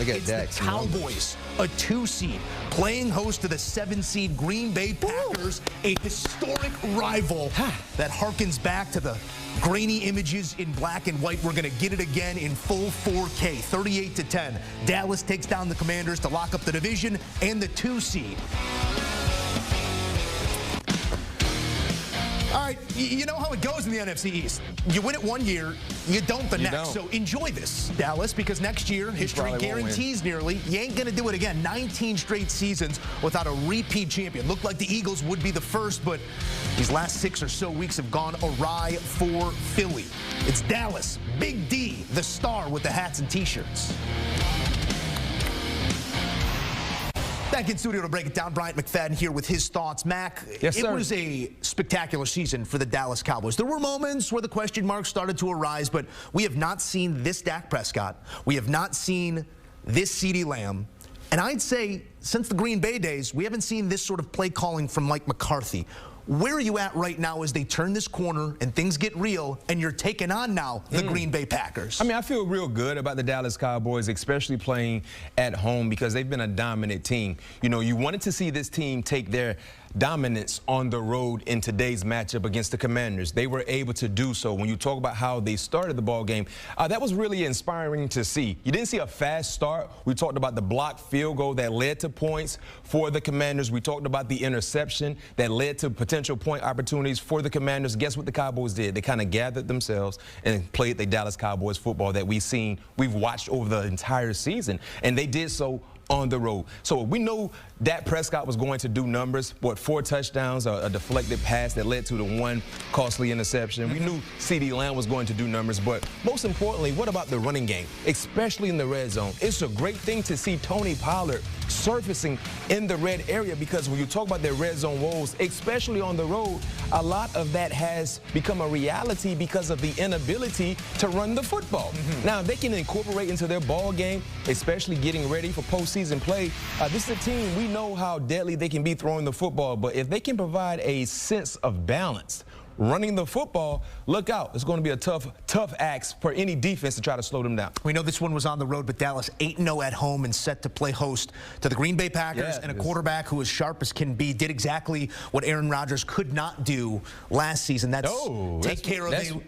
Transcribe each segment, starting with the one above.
Look at It's Dak, the Cowboys, a 2 seed, playing host to the 7 seed Green Bay Packers, a historic rival that harkens back to the grainy images in black and white. We're going to get it again in full 4K, 38-10. Dallas takes down the Commanders to lock up the division and the 2 seed. All right, you know how it goes in the NFC East. You win it one year, you don't the next. So enjoy this, Dallas, because next year, history guarantees nearly, you ain't going to do it again. 19 straight seasons without a repeat champion. Looked like the Eagles would be the first, but these last 6 or so weeks have gone awry for Philly. It's Dallas, Big D, the star with the hats and T-shirts. Back in studio to break it down, Bryant McFadden here with his thoughts. Mac, yes, it sir. was a spectacular season for the Dallas Cowboys. There were moments where the question marks started to arise, but we have not seen this Dak Prescott. We have not seen this CeeDee Lamb. And I'd say since the Green Bay days, we haven't seen this sort of play calling from Mike McCarthy. Where are you at right now as they turn this corner and things get real and you're taking on now the Green Bay Packers? I mean, I feel real good about the Dallas Cowboys, especially playing at home because they've been a dominant team. You know, you wanted to see this team take their dominance on the road in today's matchup against the Commanders. They were able to do so. When you talk about how they started the ball game, that was really inspiring to see. You didn't see a fast start. We talked about the blocked field goal that led to points for the Commanders. We talked about the interception that led to potential point opportunities for the Commanders. Guess what the Cowboys did? They kind of gathered themselves and played the Dallas Cowboys football that we've watched over the entire season, and they did so on the road. So we know Dak Prescott was going to do numbers. 4 touchdowns, a deflected pass that led to the 1 costly interception. We knew CeeDee Lamb was going to do numbers, but most importantly, what about the running game, especially in the red zone? It's a great thing to see Tony Pollard surfacing in the red area because when you talk about their red zone woes, especially on the road, a lot of that has become a reality because of the inability to run the football. Now, they can incorporate into their ball game, especially getting ready for postseason play. This is a team, we know how deadly they can be throwing the football, but if they can provide a sense of balance running the football, look out. It's going to be a tough ask for any defense to try to slow them down. We know this one was on the road, but Dallas 8-0 at home and set to play host to the Green Bay Packers, and a quarterback who is sharp as can be, did exactly what Aaron Rodgers could not do last season. That's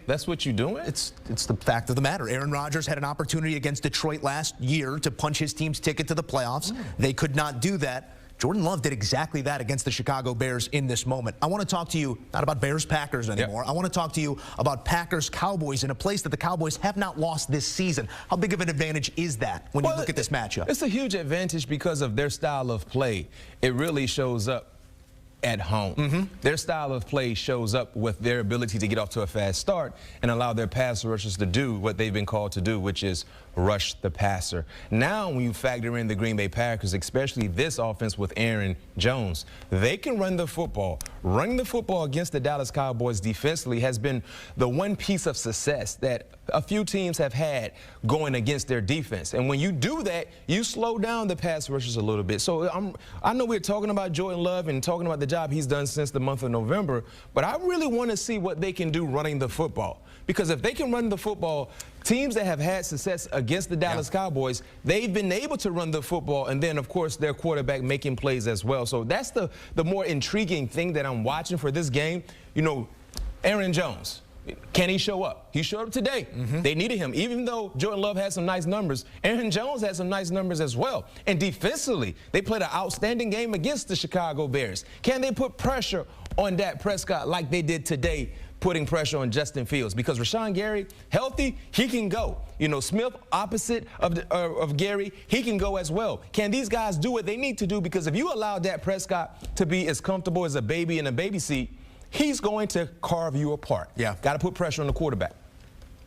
That's what you're doing? It's the fact of the matter. Aaron Rodgers had an opportunity against Detroit last year to punch his team's ticket to the playoffs. They could not do that. Jordan Love did exactly that against the Chicago Bears in this moment. I want to talk to you not about Bears-Packers anymore. I want to talk to you about Packers-Cowboys in a place that the Cowboys have not lost this season. How big of an advantage is that when you look at this matchup? It's a huge advantage because of their style of play. It really shows up at home. Their style of play shows up with their ability to get off to a fast start and allow their pass rushers to do what they've been called to do, which is rush the passer. Now, when you factor in the Green Bay Packers, especially this offense with Aaron Jones, they can run the football. Running the football against the Dallas Cowboys defensively has been the one piece of success that a few teams have had going against their defense. And when you do that, you slow down the pass rushers a little bit. So I know we're talking about Jordan Love and talking about the job he's done since the month of November, but I really want to see what they can do running the football. Because if they can run the football, teams that have had success against the Dallas Cowboys, they've been able to run the football, and then, of course, their quarterback making plays as well. So that's the more intriguing thing that I'm watching for this game. You know, Aaron Jones, can he show up? He showed up today. They needed him. Even though Jordan Love had some nice numbers, Aaron Jones had some nice numbers as well. And defensively, they played an outstanding game against the Chicago Bears. Can they put pressure on Dak Prescott like they did today, putting pressure on Justin Fields? Because Rashawn Gary, healthy, he can go. You know, Smith, opposite of Gary, he can go as well. Can these guys do what they need to do? Because if you allow Dak Prescott to be as comfortable as a baby in a baby seat, he's going to carve you apart. Got to put pressure on the quarterback.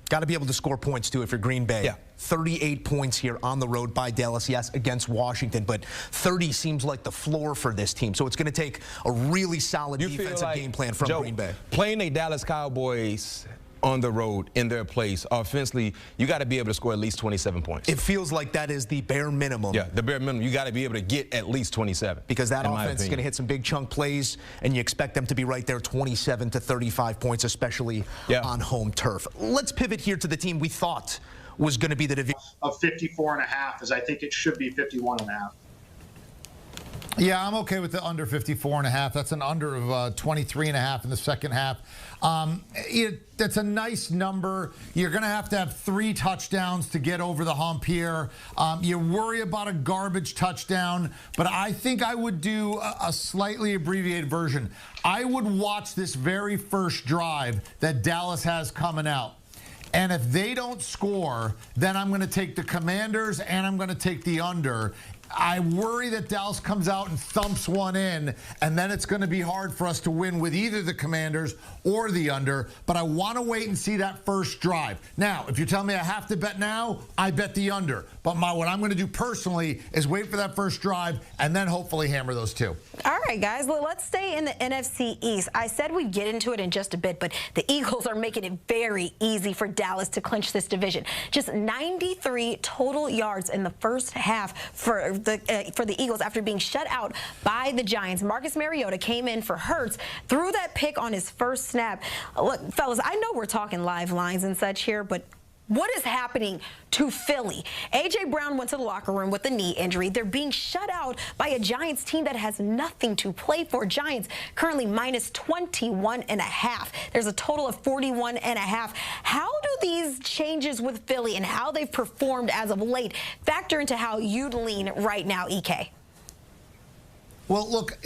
Got to be able to score points, too, if you're Green Bay. 38 points here on the road by Dallas, yes, against Washington, but 30 seems like the floor for this team. So it's going to take a really solid defensive game plan from Green Bay. Playing a Dallas Cowboys on the road in their place offensively, you got to be able to score at least 27 points. It feels like that is the bare minimum. Yeah, the bare minimum. You got to be able to get at least 27. Because that offense is going to hit some big chunk plays, and you expect them to be right there, 27 to 35 points, especially on home turf. Let's pivot here to the team we thought was going to be the division. Of 54.5, as I think it should be 51.5. Yeah, I'm okay with the under 54.5. That's an under of 23.5 in the second half. That's a nice number. You're going to have 3 touchdowns to get over the hump here. You worry about a garbage touchdown, but I think I would do a slightly abbreviated version. I would watch this very first drive that Dallas has coming out. And if they don't score, then I'm going to take the Commanders and I'm going to take the under. I worry that Dallas comes out and thumps one in, and then it's going to be hard for us to win with either the Commanders or the under. But I want to wait and see that first drive. Now, if you're telling me I have to bet now, I bet the under. But what I'm going to do personally is wait for that first drive and then hopefully hammer those 2. All right, guys, let's stay in the NFC East. I said we'd get into it in just a bit, but the Eagles are making it very easy for Dallas to clinch this division. Just 93 total yards in the first half for the Eagles after being shut out by the Giants. Marcus Mariota came in for Hurts, threw that pick on his first snap. Look, fellas, I know we're talking live lines and such here, but what is happening to Philly? A.J. Brown went to the locker room with a knee injury. They're being shut out by a Giants team that has nothing to play for. Giants currently minus 21.5. There's a total of 41.5. How do these changes with Philly and how they've performed as of late factor into how you'd lean right now, EK? Well, look,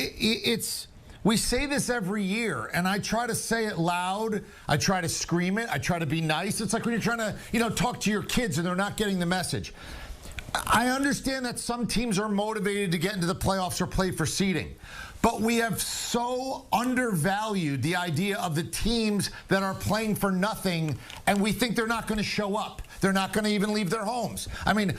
we say this every year, and I try to say it loud. I try to scream it. I try to be nice. It's like when you're trying to, talk to your kids and they're not getting the message. I understand that some teams are motivated to get into the playoffs or play for seeding. But we have so undervalued the idea of the teams that are playing for nothing, and we think they're not going to show up. They're not going to even leave their homes. I mean,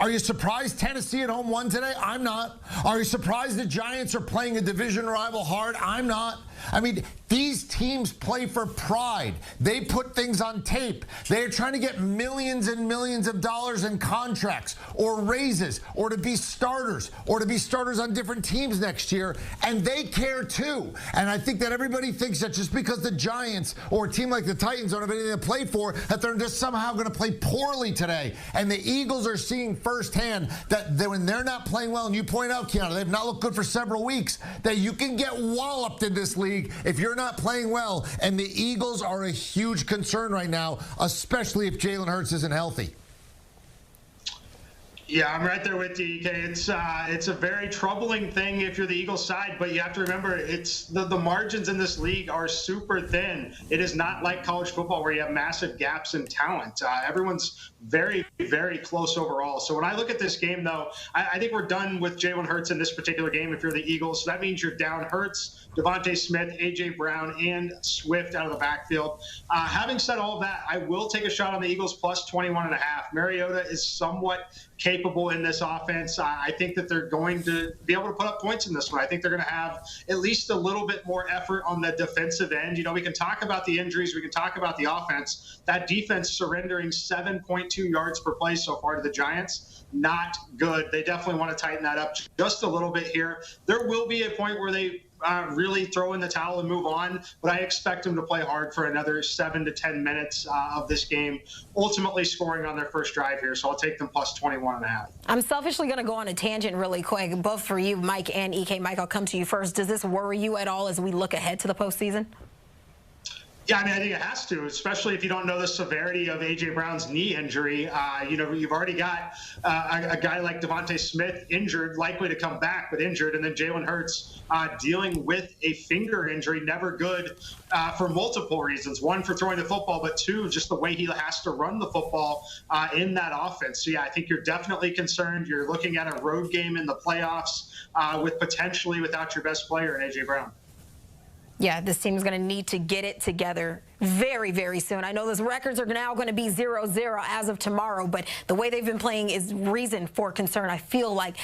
are you surprised Tennessee at home won today? I'm not. Are you surprised the Giants are playing a division rival hard? I'm not. I mean, these teams play for pride. They put things on tape. They're trying to get millions and millions of dollars in contracts or raises or to be starters on different teams next year, and they care too. And I think that everybody thinks that just because the Giants or a team like the Titans don't have anything to play for, that they're just somehow going to play poorly today. And the Eagles are seeing firsthand that when they're not playing well, and you point out, Keanu, they've not looked good for several weeks, that you can get walloped in this league if you're not playing well, and the Eagles are a huge concern right now, especially if Jalen Hurts isn't healthy. Yeah, I'm right there with you, EK. It's a very troubling thing if you're the Eagles side, but you have to remember it's the margins in this league are super thin. It is not like college football where you have massive gaps in talent. Everyone's very, very close overall. So when I look at this game, though, I think we're done with Jalen Hurts in this particular game if you're the Eagles. So that means you're down Hurts, Devontae Smith, A.J. Brown, and Swift out of the backfield. Having said all of that, I will take a shot on the Eagles plus 21.5. Mariota is somewhat capable in this offense. I think that they're going to be able to put up points in this one. I think they're going to have at least a little bit more effort on the defensive end. We can talk about the injuries. We can talk about the offense. That defense surrendering 7.2 yards per play so far to the Giants. Not good. They definitely want to tighten that up just a little bit here. There will be a point where they really throw in the towel and move on, but I expect them to play hard for another 7 to 10 minutes of this game, ultimately scoring on their first drive here. So I'll take them plus 21.5. I'm selfishly going to go on a tangent really quick, both for you, Mike and EK. Mike, I'll come to you first. Does this worry you at all as we look ahead to the postseason? Yeah, I think it has to, especially if you don't know the severity of A.J. Brown's knee injury. You've already got a guy like Devontae Smith injured, likely to come back, but injured, and then Jalen Hurts dealing with a finger injury, never good for multiple reasons. One, for throwing the football, but two, just the way he has to run the football in that offense. So, yeah, I think you're definitely concerned. You're looking at a road game in the playoffs with potentially without your best player in A.J. Brown. Yeah, this team's going to need to get it together very, very soon. I know those records are now going to be 0-0 as of tomorrow, but the way they've been playing is reason for concern. I feel like